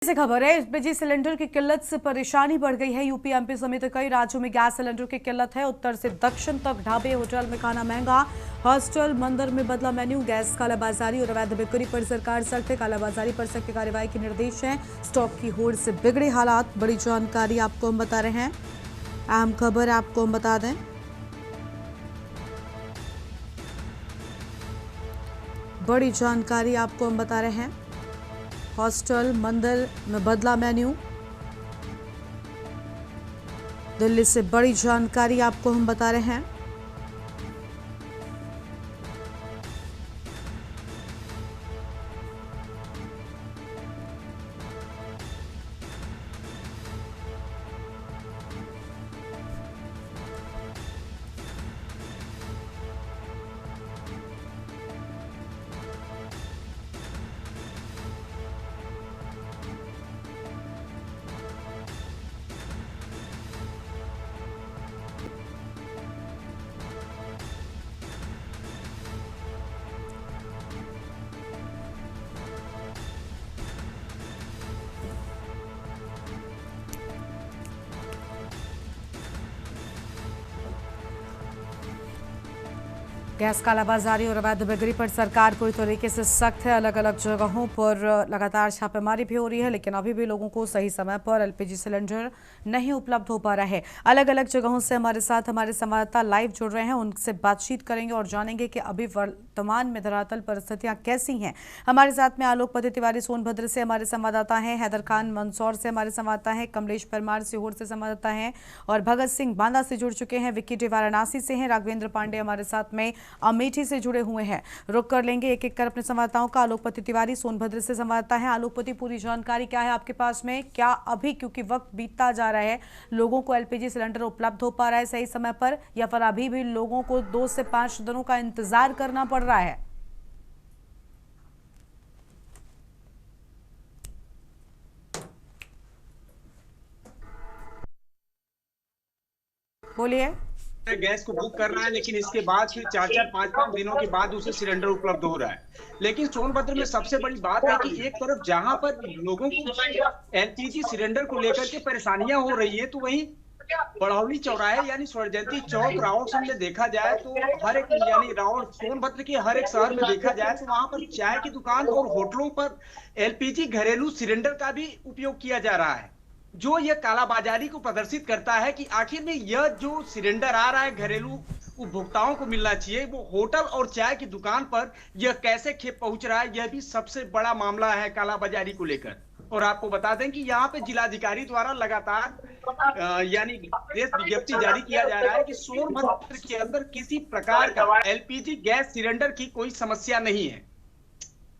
से खबर है, एलपीजी सिलेंडर की किल्लत से परेशानी बढ़ गई है। यूपी एमपी समेत कई राज्यों में गैस सिलेंडर की किल्लत है। उत्तर से दक्षिण तक ढाबे होटल में खाना महंगा, हॉस्टल मंदिर में बदला मेन्यू। गैस कालाबाजारी और अवैध बिक्री पर सरकार सख्त है। कालाबाजारी पर सख्त कार्रवाई के निर्देश हैं। स्टॉक की होड़ से बिगड़े हालात। बड़ी जानकारी आपको हम बता रहे हैं, अहम खबर आपको हम बता दें। बड़ी जानकारी आपको हम बता रहे हैं, हॉस्टल मंदिर में बदला मेन्यू। दिल्ली से बड़ी जानकारी आपको हम बता रहे हैं। गैस कालाबाजारी और अवैध बिक्री पर सरकार पूरी तरीके से सख्त है। अलग अलग जगहों पर लगातार छापेमारी भी हो रही है, लेकिन अभी भी लोगों को सही समय पर एलपीजी सिलेंडर नहीं उपलब्ध हो पा रहा है। अलग अलग जगहों से हमारे साथ हमारे संवाददाता लाइव जुड़ रहे हैं, उनसे बातचीत करेंगे और जानेंगे कि अभी वर्तमान में धरातल परिस्थितियां कैसी हैं। हमारे साथ में आलोकपति तिवारी सोनभद्र से हमारे संवाददाता हैं, हैदर खान मंदसौर से हमारे संवाददाता हैं, कमलेश परमार सीहोर से संवाददाता हैं और भगत सिंह बांदा से जुड़ चुके हैं। विक्की डी वाराणसी से हैं, राघवेंद्र पांडे हमारे साथ में अमेठी से जुड़े हुए हैं। रुक कर लेंगे एक एक कर अपने संवाददाताओं का। आलोकपति तिवारी सोनभद्र से संवाददाता है। आलोकपति, पूरी जानकारी क्या है आपके पास में? क्या अभी, क्योंकि वक्त बीतता जा रहा है, लोगों को एलपीजी सिलेंडर उपलब्ध हो पा रहा है सही समय पर, या फिर अभी भी लोगों को 2 से 5 दिनों का इंतजार करना पड़ रहा है? बोलिए। गैस को बुक कर रहा है, लेकिन इसके बाद फिर 4-4, 5-5 दिनों के बाद उसे सिलेंडर उपलब्ध हो रहा है। लेकिन सोनभद्र में सबसे बड़ी बात है कि एक तरफ जहां पर लोगों को एलपीजी सिलेंडर को लेकर के परेशानियां हो रही है, तो वहीं बड़ौली चौराहे यानी स्वर्ण जयंती चौक राउंड में देखा जाए तो हर एक यानी राउंड सोनभद्र के हर एक शहर में देखा जाए तो वहां पर चाय की दुकान और होटलों पर एलपीजी घरेलू सिलेंडर का भी उपयोग किया जा रहा है, जो यह कालाबाजारी को प्रदर्शित करता है कि आखिर में यह जो सिलेंडर आ रहा है घरेलू उपभोक्ताओं को मिलना चाहिए, वो होटल और चाय की दुकान पर यह कैसे खेप पहुंच रहा है, यह भी सबसे बड़ा मामला है कालाबाजारी को लेकर। और आपको बता दें कि यहाँ पे जिलाधिकारी द्वारा लगातार यानी प्रेस विज्ञप्ति जारी किया जा रहा है कि सोनभद्र के अंदर किसी प्रकार का एलपीजी गैस सिलेंडर की कोई समस्या नहीं है,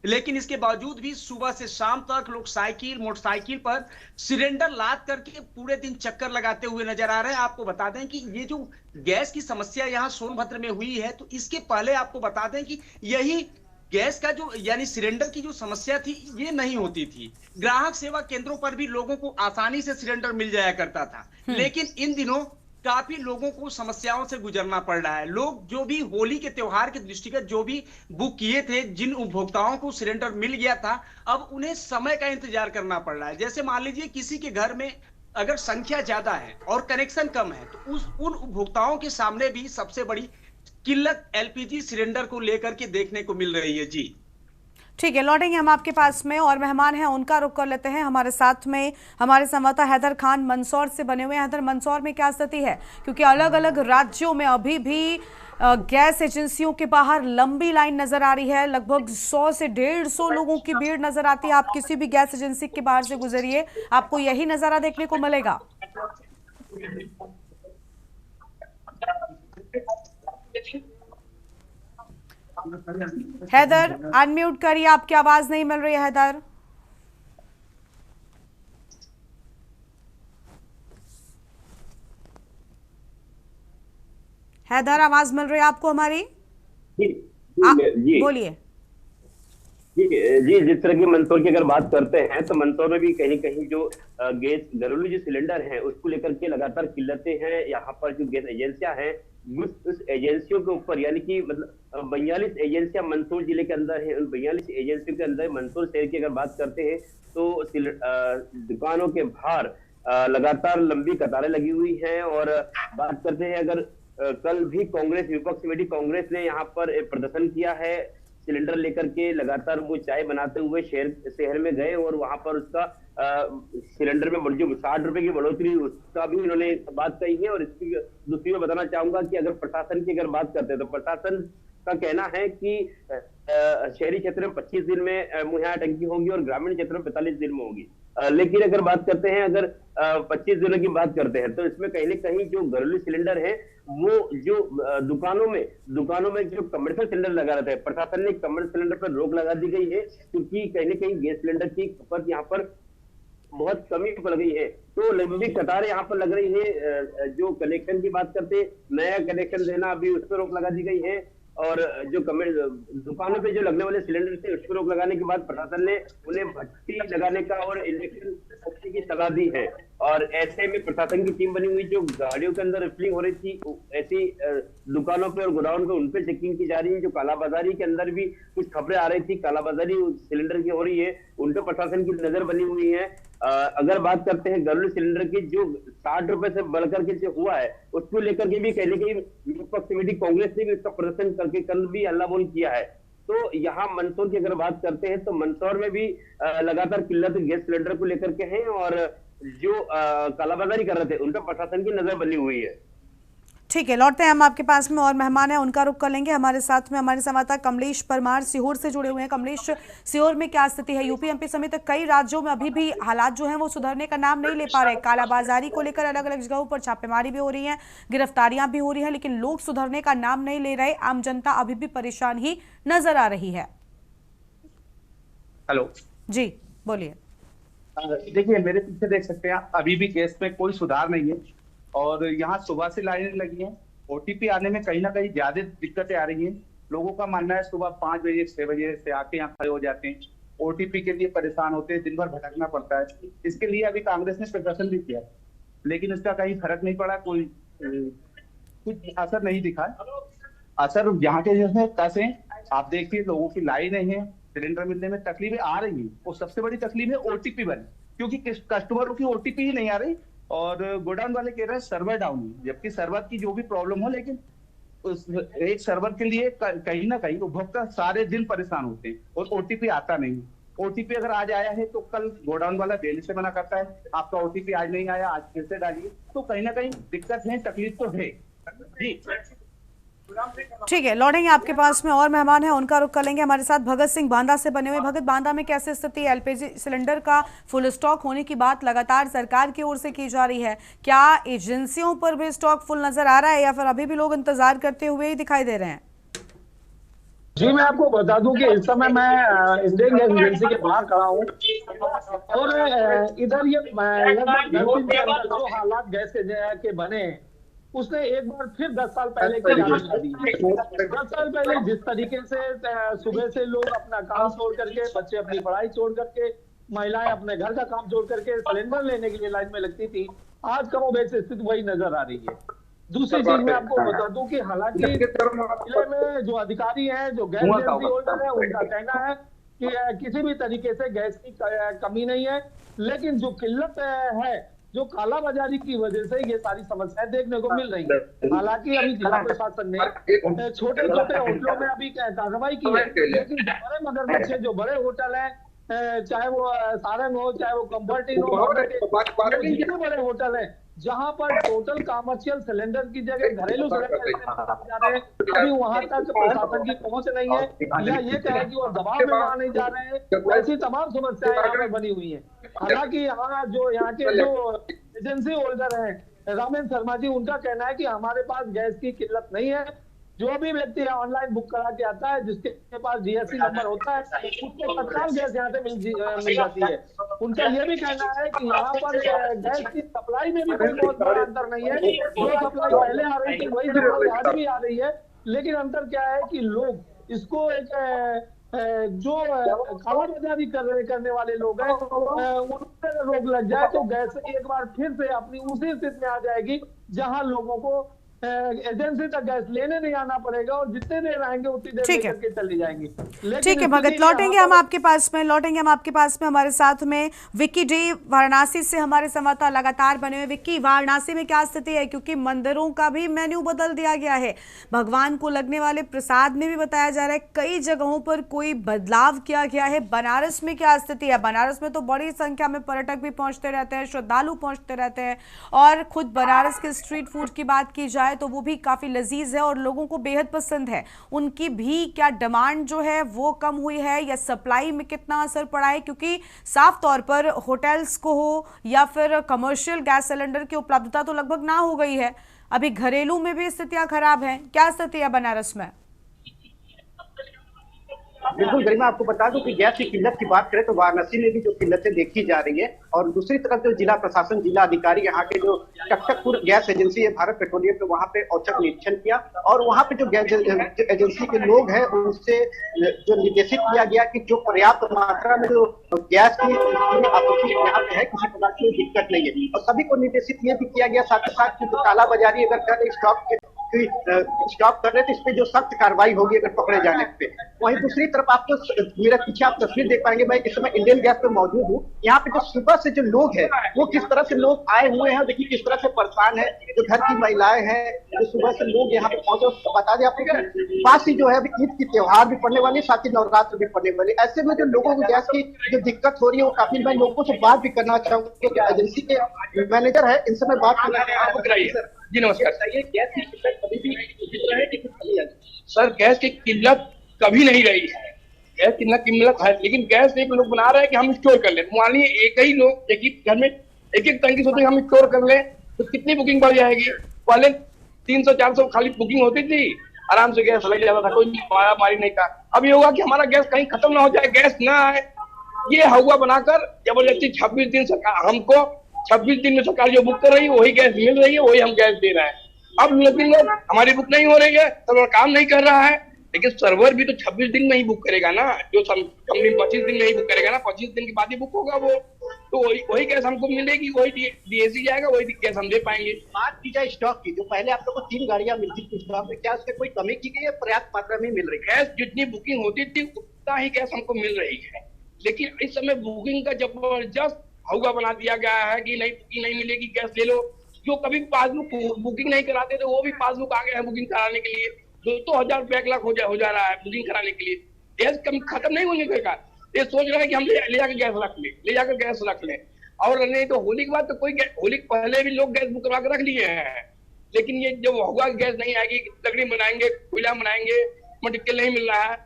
लेकिन इसके बावजूद भी सुबह से शाम तक लोग साइकिल मोटरसाइकिल पर सिलेंडर लाद करके पूरे दिन चक्कर लगाते हुए नजर आ रहे हैं। आपको बता दें कि ये जो गैस की समस्या यहाँ सोनभद्र में हुई है, तो इसके पहले आपको बता दें कि यही गैस का जो यानी सिलेंडर की जो समस्या थी, ये नहीं होती थी। ग्राहक सेवा केंद्रों पर भी लोगों को आसानी से सिलेंडर मिल जाया करता था, लेकिन इन दिनों काफी लोगों को समस्याओं से गुजरना पड़ रहा है। लोग जो भी होली के त्योहार के दृष्टिगत जो भी बुक किए थे, जिन उपभोक्ताओं को सिलेंडर मिल गया था, अब उन्हें समय का इंतजार करना पड़ रहा है। जैसे मान लीजिए किसी के घर में अगर संख्या ज्यादा है और कनेक्शन कम है, तो उन उपभोक्ताओं के सामने भी सबसे बड़ी किल्लत एलपीजी सिलेंडर को लेकर के देखने को मिल रही है। जी ठीक है, लौटेंगे हम आपके पास में, और मेहमान हैं उनका रुख कर लेते हैं। हमारे साथ में हमारे संवाददाता हैदर खान मंदसौर से बने हुए हैं। हैदर, मंदसौर में क्या स्थिति है? क्योंकि अलग अलग राज्यों में अभी भी गैस एजेंसियों के बाहर लंबी लाइन नजर आ रही है। लगभग 100 से 150 लोगों की भीड़ नजर आती है। आप किसी भी गैस एजेंसी के बाहर से गुजरिए, आपको यही नजारा देखने को मिलेगा। हैदर, अनम्यूट करिए, आपकी आवाज नहीं मिल रही है। हैदर, हैदर, आवाज मिल रही है आपको हमारी? जी बोलिए। जी जी, जिस तरह की मंदसौर की अगर बात करते हैं तो मंदसौर में भी कहीं कहीं जो गैस घरेलू जो सिलेंडर है उसको लेकर के लगातार किल्लतें हैं। यहाँ पर जो गैस एजेंसियां हैं उस एजेंसियों के ऊपर, यानी कि मतलब 42 एजेंसियां मंदसौर जिले के अंदर है। उन 42 एजेंसियों के अंदर मंदसौर शहर की अगर बात करते हैं तो दुकानों के बाहर लगातार लंबी कतारें लगी हुई हैं। और बात करते हैं अगर कल भी कांग्रेस, विपक्ष में भी कांग्रेस ने यहाँ पर प्रदर्शन किया है सिलेंडर लेकर के। लगातार वो चाय बनाते हुए शहर में गए और वहां पर उसका सिलेंडर में जो 60 रुपए की बढ़ोतरी, उसका भी उन्होंने बात कही है। और इसकी दूसरी मैं बताना चाहूंगा कि अगर प्रशासन की अगर बात करते हैं तो प्रशासन का कहना है कि शहरी क्षेत्र में 25 दिन में मुहैया टंकी होगी और ग्रामीण क्षेत्र में 45 दिन में होगी। लेकिन अगर बात करते हैं, अगर 25 दिनों की बात करते हैं तो इसमें कहीं ना कहीं जो घरेलू सिलेंडर है वो जो दुकानों में जो कमर्शियल सिलेंडर लगा रहता है, प्रशासन ने कमर्शियल सिलेंडर पर रोक लगा दी गई है क्योंकि कहीं ना कहीं गैस सिलेंडर की खपत यहाँ पर बहुत कमी पड़ गई है। तो लंबी कतारें यहाँ पर लग रही है। जो कनेक्शन की बात करते हैं, नया कनेक्शन देना, अभी उस पर रोक लगा दी गई है। और जो दुकानों पे जो लगने वाले सिलेंडर थे उस पर रोक लगाने के बाद प्रशासन ने उन्हें भट्टी लगाने का और इंडक्शन रखने की सलाह दी है। और ऐसे में प्रशासन की टीम बनी हुई, जो गाड़ियों के अंदर रिफिलिंग हो रही थी ऐसी दुकानों पे और गोडाउन पे, उन पे चेकिंग की जा रही है। जो कालाबाजारी के अंदर भी कुछ खबरें आ रही थी, कालाबाजारी सिलेंडर की हो रही है, उन पे प्रशासन की नजर बनी हुई है। अगर बात करते हैं घरेलू सिलेंडर की, जो 60 रुपए से बढ़कर के जो हुआ है उसको लेकर के भी कहने की विपक्ष कमेटी कांग्रेस ने भी इसका प्रदर्शन करके कल भी हल्ला बोल किया है। तो यहाँ मंदसौर की अगर बात करते हैं तो मंदसौर में भी लगातार किल्लत गैस सिलेंडर को लेकर के है। और जो कालाबाजारी कर रहे थे उन पर प्रशासन की नजर बनी हुई है। ठीक है, लौटते हैं हम आपके पास में, और मेहमान है उनका रुख कर लेंगे। हमारे साथ में हमारे संवाददाता कमलेश परमार सीहोर से जुड़े हुए हैं। कमलेश, सीहोर में क्या स्थिति है? यूपी एमपी समेत कई राज्यों में अभी भी हालात जो हैं वो सुधरने का नाम नहीं ले पा रहे। कालाबाजारी को लेकर अलग अलग जगहों पर छापेमारी भी हो रही है, गिरफ्तारियां भी हो रही हैं, लेकिन लोग सुधरने का नाम नहीं ले रहे। आम जनता अभी भी परेशान ही नजर आ रही है। हेलो जी बोलिए। देखिए, मेरे पीछे देख सकते हैं आप, अभी भी गैस में कोई सुधार नहीं है और यहाँ सुबह से लाइनें लगी हैं। ओटीपी आने में कहीं ना कहीं ज्यादा दिक्कतें आ रही हैं। लोगों का मानना है सुबह 5 बजे 6 बजे से आके यहाँ खड़े हो जाते हैं, ओटीपी के लिए परेशान होते हैं, दिन भर भटकना पड़ता है। इसके लिए अभी कांग्रेस ने प्रदर्शन भी किया, लेकिन इसका कहीं फर्क नहीं पड़ा, कोई कुछ असर नहीं दिखा। असर यहाँ के जैसे कैसे आप देखिए, लोगों की लाइनें हैं, सिलेंडर मिलने में तकलीफें आ रही हैं। और सबसे बड़ी तकलीफ है ओटीपी वाली, क्योंकि कस्टमरों की ओटीपी ही नहीं आ रही और गोडाउन वाले कह रहे हैं सर्वर डाउन है, जबकि सर्वर की जो भी प्रॉब्लम हो, लेकिन उस एक सर्वर के लिए कहीं ना कहीं उपभोक्ता सारे दिन परेशान होते हैं और ओटीपी आता नहीं। ओटीपी अगर आज आया है तो कल गोडाउन वाला देने से मना करता है, आपका ओटीपी आज नहीं आया, आज फिर से डालिए। तो कहीं ना कहीं दिक्कत है, तकलीफ तो है जी। ठीक है, लौटेंगे आपके पास में, और मेहमान है उनका रुख कर लेंगे। हमारे साथ भगत सिंह बांदा से बने हुए। भगत, बांदा में कैसी स्थिति है? एलपीजी सिलेंडर का फुल स्टॉक होने की बात लगातार सरकार की ओर से की जा रही है, क्या एजेंसियों पर भी स्टॉक फुल नजर आ रहा है या फिर अभी भी लोग इंतजार करते हुए ही दिखाई दे रहे हैं? जी, मैं आपको बता दूं कि इस समय मैं इंडियन गैस एजेंसी के बाहर खड़ा हूं और इधर ये लगभग जो हालात गैस के बने उसने एक बार फिर 10 साल पहले की याद दिला दी। 10 साल पहले जिस तरीके से सुबह से लोग अपना काम छोड़ करके, बच्चे अपनी पढ़ाई छोड़ करके, महिलाएं अपने घर का काम छोड़ करके सिलेंडर लेने के लिए लाइन में लगती थी, आज कमोबेश स्थिति वही नजर आ रही है। दूसरी चीज मैं आपको बता दूं कि हालांकि जिले में जो अधिकारी हैं, जो गैस एजेंसी होल्डर है, उनका कहना है कि किसी भी तरीके से गैस की कमी नहीं है, लेकिन जो किल्लत है, जो कालाबाजारी की वजह से ये सारी समस्याएं देखने को मिल रही है। हालांकि अभी जिला प्रशासन ने छोटे छोटे होटलों में अभी कार्रवाई की है, लेकिन बड़े मगरमच्छ जो बड़े होटल हैं, चाहे वो सारंग हो, चाहे वो कंफर्ट इन हो, जितने बड़े होटल हैं जहां पर टोटल कमर्शियल सिलेंडर की जगह घरेलू सिलेंडर जा रहे हैं, अभी वहां तक प्रशासन की पहुंच नहीं है, या ये कहे कि वो दबाव में वहां नहीं जा रहे हैं। ऐसी तमाम समस्याएं यहाँ पे बनी हुई है। हालांकि यहाँ के जो एजेंसी होल्डर हैं रामेंद्र शर्मा जी, उनका कहना है कि हमारे पास गैस की किल्लत नहीं है। जो भी व्यक्ति ऑनलाइन बुक करा के आता है, जिसके पास जीएसटी नंबर होता है, उसको तत्काल गैस यहाँ पे मिल जाती है। उनका ये भी कहना है कि यहाँ पर गैस की सप्लाई में भी कोई बहुत बड़ा अंतर नहीं है। जो सप्लाई पहले आ रही थी वही सप्लाई आज भी आ रही है, लेकिन अंतर क्या है कि लोग इसको एक जो कालाबाजारी करने वाले लोग हैं उन पर रोक लग जाए तो गैस एक बार फिर से अपनी उसी स्थिति में आ जाएगी जहां लोगों को एजेंसी तक गैस लेने नहीं आना पड़ेगा और जितने देर आएंगे उतनी देर ठीक है। लेकर के चली जाएंगी। लेकिन ठीक है भगत, स्थिति लौटेंगे यहाँ हम आपके पास में, लौटेंगे हम आपके पास में। हमारे साथ में विक्की डी वाराणसी से हमारे संवाददाता लगातार बने हुए। विक्की, वाराणसी में क्या स्थिति है? क्योंकि मंदिरों का भी मेन्यू बदल दिया गया है, भगवान को लगने वाले प्रसाद में भी बताया जा रहा है कई जगहों पर कोई बदलाव किया गया है। बनारस में क्या स्थिति है? बनारस में तो बड़ी संख्या में पर्यटक भी पहुंचते रहते हैं, श्रद्धालु पहुंचते रहते हैं, और खुद बनारस के स्ट्रीट फूड की बात की जाए तो वो भी काफी लजीज है और लोगों को बेहद पसंद है। उनकी भी क्या डिमांड जो है वो कम हुई है या सप्लाई में कितना असर पड़ा है? क्योंकि साफ तौर पर होटल्स को हो या फिर कमर्शियल गैस सिलेंडर की उपलब्धता तो लगभग ना हो गई है, अभी घरेलू में भी स्थितियां खराब हैं। क्या स्थिति है बनारस में? बिल्कुल गरिमा, आपको बता दूं कि गैस की किल्लत की बात करें तो वाराणसी में भी जो किल्लतें देखी जा रही है, और दूसरी तरफ जो जिला प्रशासन, जिला अधिकारी यहाँ के जो टकटकपुर गैस एजेंसी है भारत पेट्रोलियम पे, वहाँ पे औचक निरीक्षण किया और वहाँ पे जो गैस एजेंसी के लोग हैं उनसे जो निर्देशित किया गया कि जो पर्याप्त मात्रा में जो गैस की आपूर्ति यहाँ पे है, किसी प्रकार की दिक्कत नहीं है, और सभी को निर्देशित ये भी किया गया साथ ही साथ जो कालाबाजारी अगर कर स्टॉप कर रहे थे इस पे जो सख्त कार्रवाई होगी अगर पकड़े जाने पे। वहीं दूसरी तरफ आपको मेरा पीछे आप तस्वीर देख पाएंगे, मैं इस समय इंडियन गैस पे मौजूद हूँ। यहाँ पे जो सुबह से जो लोग हैं वो किस तरह से लोग आए हुए हैं, देखिए किस तरह से परेशान है, जो घर की महिलाएं हैं, जो सुबह से लोग यहाँ पे पहुंचे। बता दें आपको पास ही जो है अभी ईद की त्योहार भी पड़ने वाली, साथ ही नवरात्र भी पड़ने वाली। ऐसे में जो लोगों को गैस की जो दिक्कत हो रही है वो काफी, मैं लोगों से बात भी करना चाहूंगा। जो एजेंसी के मैनेजर है इनसे मैं बात करना। जी नमस्कार। ये गैस की किल्लत कभी भी है कि कभी आई? सर गैस की किल्लत कभी नहीं रही है, गैस की किल्लत है, लेकिन गैस एक लोग बना रहे हैं कि हम स्टोर कर लें। मान लीजिए एक ही लोग एक ही घर में एक टंकी सोचते हम स्टोर कर लें तो कितनी बुकिंग बढ़ जाएगी। पहले 300-400 खाली बुकिंग होती थी, आराम से गैस लग जाता था, कोई मारी नहीं था। अब ये होगा कि हमारा गैस कहीं खत्म ना हो जाए, गैस ना आए, ये हवा बनाकर जबरदस्ती 26 दिन सरकार हमको 26 दिन में सरकार जो बुक कर रही है वही गैस मिल रही है, वही हम गैस दे रहे हैं। अब लेकिन लोग हमारी बुक नहीं हो रही है, सर्वर काम नहीं कर रहा है, लेकिन सर्वर भी तो 26 दिन में ही बुक करेगा ना, जो कंपनी 25 दिन में ही बुक करेगा ना, 25 दिन के बाद ही बुक होगा वो, तो वही गैस हमको मिलेगी, वही डीएसी जाएगा, वही गैस हम दे पाएंगे। बात की जाए स्टॉक की, जो पहले आप लोग को 3 गाड़ियां मिलती थी स्टॉक में, क्या उसमें कोई कमी की गई है? पर्याप्त मात्रा में मिल रही है गैस? जितनी बुकिंग होती थी उतना ही गैस हमको मिल रही है, लेकिन इस समय बुकिंग का जबरदस्त हवा बना दिया गया है कि नहीं बुकिंग नहीं मिलेगी, गैस ले लो। जो कभी पासबुक बुकिंग नहीं कराते थे वो भी पासबुक आ गए हैं बुकिंग कराने के लिए, 200,000 बैकलॉग हो जा रहा है बुकिंग कराने के लिए। गैस कम खत्म नहीं होने सरकार, ये सोच रहा है कि हम ले जाकर गैस रख ले, ले जाकर गैस रख ले, और नहीं तो होली के बाद तो कोई होली पहले भी लोग गैस बुक करवा के रख लिए हैं, लेकिन ये जब हुआ गैस नहीं आएगी, लकड़ी बनाएंगे, कोयला बनाएंगे, मटेरियल नहीं मिल रहा है,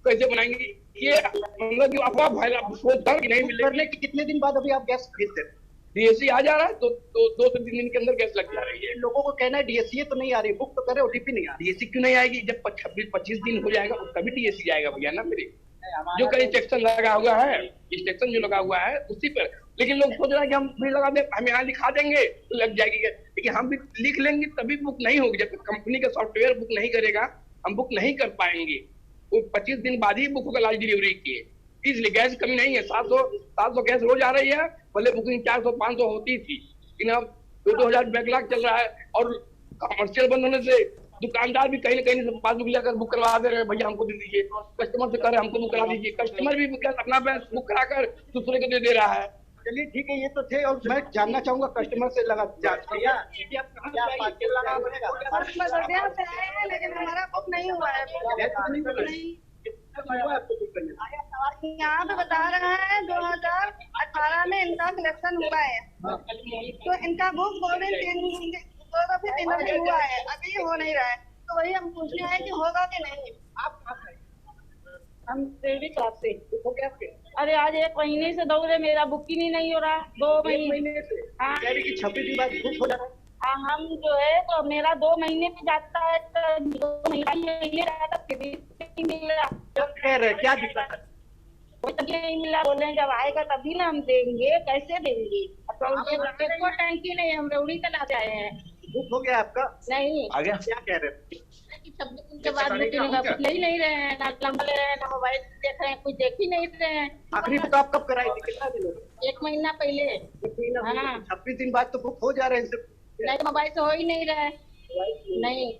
कैसे बनाएंगे, ये मतलब कि अफवाह फैला सोचता कि नहीं मिलेगी। करने के कितने दिन बाद अभी आप गैस खरीदते हैं? डीएससी आ जा रहा है तो 2 से 3 दिन के अंदर गैस लग जा रही है। लोगों को कहना है डीएससी तो नहीं आ रही, बुक तो करे, ओटीपी नहीं आ रही। डीएससी क्यों नहीं आएगी? जब 26-25 दिन हो जाएगा तभी डीएससी जाएगा भैया ना मेरे, जो कहीं स्टेशन लगा हुआ है, स्टेशन जो लगा हुआ है उसी पर। लेकिन लोग सोच रहे हैं कि हम भी लगा दे, हम यहाँ लिखा देंगे तो लग जाएगी, लेकिन हम भी लिख लेंगे तभी बुक नहीं होगी। जब तक कंपनी का सॉफ्टवेयर बुक नहीं करेगा हम बुक नहीं कर पाएंगे, वो 25 दिन बाद ही बुक होगा लास्ट डिलीवरी की। इसलिए गैस कमी नहीं है, 700 गैस रोज आ रही है, पहले बुकिंग 400-500 होती थी, लेकिन अब 2,000 बैकलॉग चल रहा है, और कमर्शियल बंद होने से दुकानदार भी कहीं न कहीं पासबुक लेकर बुक करवा दे रहे हैं, भैया हमको दे दीजिए, कस्टमर से कह रहे हैं हमको बुक करा दीजिए, कस्टमर भी अपना बुक कराकर दूसरे को दे रहा है। चलिए ठीक है, ये तो थे, और मैं जानना चाहूंगा कस्टमर से लगा लेकिन हमारा बुक नहीं हुआ है। यहाँ पे बता रहा है 2018 में इनका सिलेक्शन हुआ है, तो इनका बुक 2 दिन हुआ है, अभी हो नहीं रहा है, तो वही हम पूछने आए कि होगा कि नहीं। हम देवी क्लास से हो गया। अरे आज 1 महीने से दौड़े, मेरा बुकिंग ही नहीं हो रहा, 2 महीने से। हाँ 26 दिन बाद बुक हो जा रहा है। हम जो है तो मेरा 2 महीने में जाता है, तो 2 महीने रहता फिर भी मिल रहा। क्या दिक्कत है? नहीं मिला, बोल रहे जब आएगा तभी ना हम देंगे, कैसे देंगे? तो टैंकी नहीं, हम रेवड़ी तला से आए हैं। बुक हो गया आपका? नहीं आ गया। क्या कह रहे हैं? 26 दिन के बाद कुछ ले ही नहीं रहे हैं, ना लंबा ले रहे हैं, ना मोबाइल देख रहे हैं, कुछ देख ही नहीं रहे हैं। आखिरी बुक आप कब कराई थी? कितना दिन हो गया? 1 महीना पहले। 26 दिन बाद तो बुक हो जा रहे हैं। नहीं मोबाइल से हो ही नहीं रहा है। नहीं,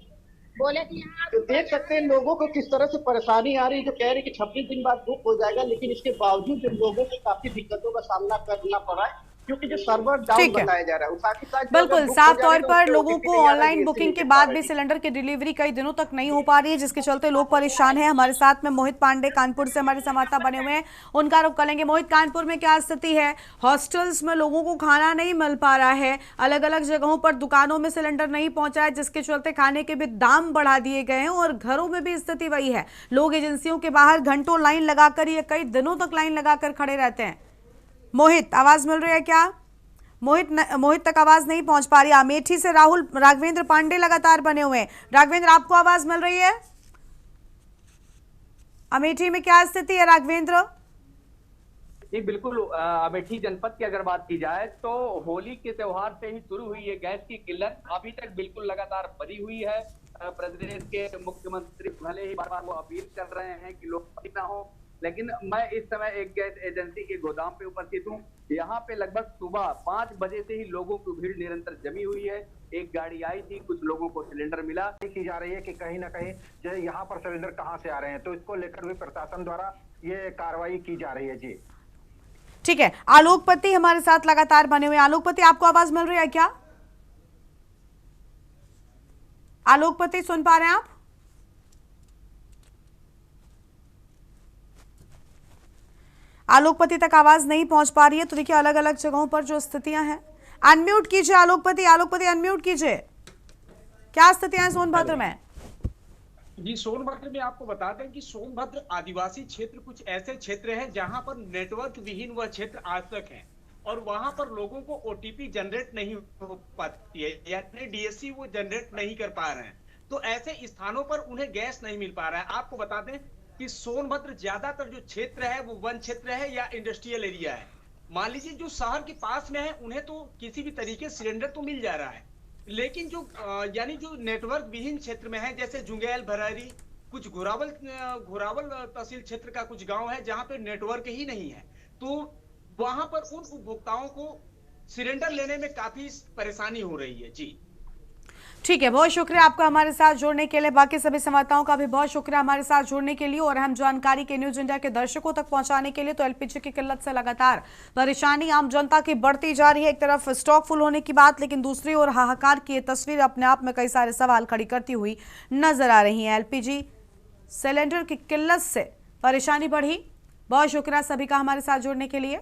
बोले कि यहाँ तो देख सकते हैं लोगों को किस तरह से परेशानी आ रही है, जो कह रहे हैं कि 26 दिन बाद बुक हो जाएगा, लेकिन इसके बावजूद जो लोगों को काफी दिक्कतों का सामना करना पड़ा है, क्योंकि जो सर्वर डाउन ठीक है। बताया जा रहा है। साथ ही साथ जो बिल्कुल अगर बुक साफ हो तौर जाएगा, पर तो लोगों OTP को नहीं आ रहा है, ऑनलाइन GST बुकिंग नहीं के दे बाद पा भी रहे। सिलेंडर की डिलीवरी कई दिनों तक नहीं हो पा रही है, जिसके चलते लोग परेशान हैं। हमारे साथ में मोहित पांडे कानपुर से हमारे संवाददाता बने हुए हैं, उनका रुख करेंगे। मोहित, कानपुर में क्या स्थिति है? हॉस्टल्स में लोगों को खाना नहीं मिल पा रहा है, अलग अलग जगहों पर दुकानों में सिलेंडर नहीं पहुंचा है, जिसके चलते खाने के भी दाम बढ़ा दिए गए हैं, और घरों में भी स्थिति वही है। लोग एजेंसियों के बाहर घंटों लाइन लगाकर या कई दिनों तक लाइन लगाकर खड़े रहते हैं। मोहित, आवाज मिल रही है क्या? मोहित तक आवाज नहीं पहुंच पा रही। अमेठी से राघवेंद्र पांडे लगातार बने हुए हैं। राघवेंद्र, आपको आवाज मिल रही है? अमेठी में क्या स्थिति है राघवेंद्र? जी बिल्कुल, अमेठी जनपद की अगर बात की जाए तो होली के त्योहार से ही शुरू हुई है गैस की किल्लत, अभी तक बिल्कुल लगातार बनी हुई है। प्रदेश के मुख्यमंत्री भले ही बार बार वो अपील कर रहे हैं कि लोग ना हो, लेकिन मैं इस समय एक गैस एजेंसी के गोदाम पे उपस्थित हूँ। यहाँ पे लगभग सुबह 5 बजे से ही लोगों की भीड़ निरंतर जमी हुई है। एक गाड़ी आई थी, कुछ लोगों को सिलेंडर मिला। की जा रही है कि कहीं ना कहीं जो यहाँ पर सिलेंडर कहाँ से आ रहे हैं, तो इसको लेकर भी प्रशासन द्वारा ये कार्रवाई की जा रही है। जी ठीक है, आलोकपति हमारे साथ लगातार बने हुए। आलोकपति, आपको आवाज मिल रही है क्या? आलोकपति, सुन पा रहे हैं आप? आलोकपति तक आवाज नहीं पहुंच पा रही है। तो देखिए अलग अलग जगहों पर जो स्थितियां हैं, अनम्यूट कीजिए आलोकपति। आलोकपति अनम्यूट कीजिए। क्या स्थितियां हैं सोनभद्र में? जी, सोनभद्र में आपको बता दें कि सोनभद्र आदिवासी क्षेत्र कुछ ऐसे क्षेत्र हैं जहां पर नेटवर्क विहीन वह क्षेत्र आज तक है, और वहां पर लोगों को ओटीपी जनरेट नहीं हो पाती है, यानी डीएससी वो जनरेट नहीं कर पा रहे हैं। तो ऐसे स्थानों पर उन्हें गैस नहीं मिल पा रहा है। आपको बता दें कि सोनभद्र ज्यादातर जो क्षेत्र है वो वन क्षेत्र है या इंडस्ट्रियल एरिया है। मान लीजिए जो शहर के पास में है उन्हें तो किसी भी तरीके सिलेंडर तो मिल जा रहा है, लेकिन जो यानी जो नेटवर्क विहीन क्षेत्र में है, जैसे जुंगैल, भरारी, कुछ घोरावल तहसील क्षेत्र का कुछ गांव है जहां पे नेटवर्क ही नहीं है, तो वहां पर उन उपभोक्ताओं को सिलेंडर लेने में काफी परेशानी हो रही है। जी ठीक है, बहुत शुक्रिया आपका हमारे साथ जुड़ने के लिए। बाकी सभी संवाददाताओं का भी बहुत शुक्रिया हमारे साथ जुड़ने के लिए और अहम जानकारी के न्यूज इंडिया के दर्शकों तक पहुंचाने के लिए। तो एलपीजी की किल्लत से लगातार परेशानी आम जनता की बढ़ती जा रही है। एक तरफ स्टॉक फुल होने की बात, लेकिन दूसरी ओर हाहाकार की ये तस्वीर अपने आप में कई सारे सवाल खड़ी करती हुई नजर आ रही है। एलपीजी सिलेंडर की किल्लत से परेशानी बढ़ी। बहुत शुक्रिया सभी का हमारे साथ जुड़ने के लिए।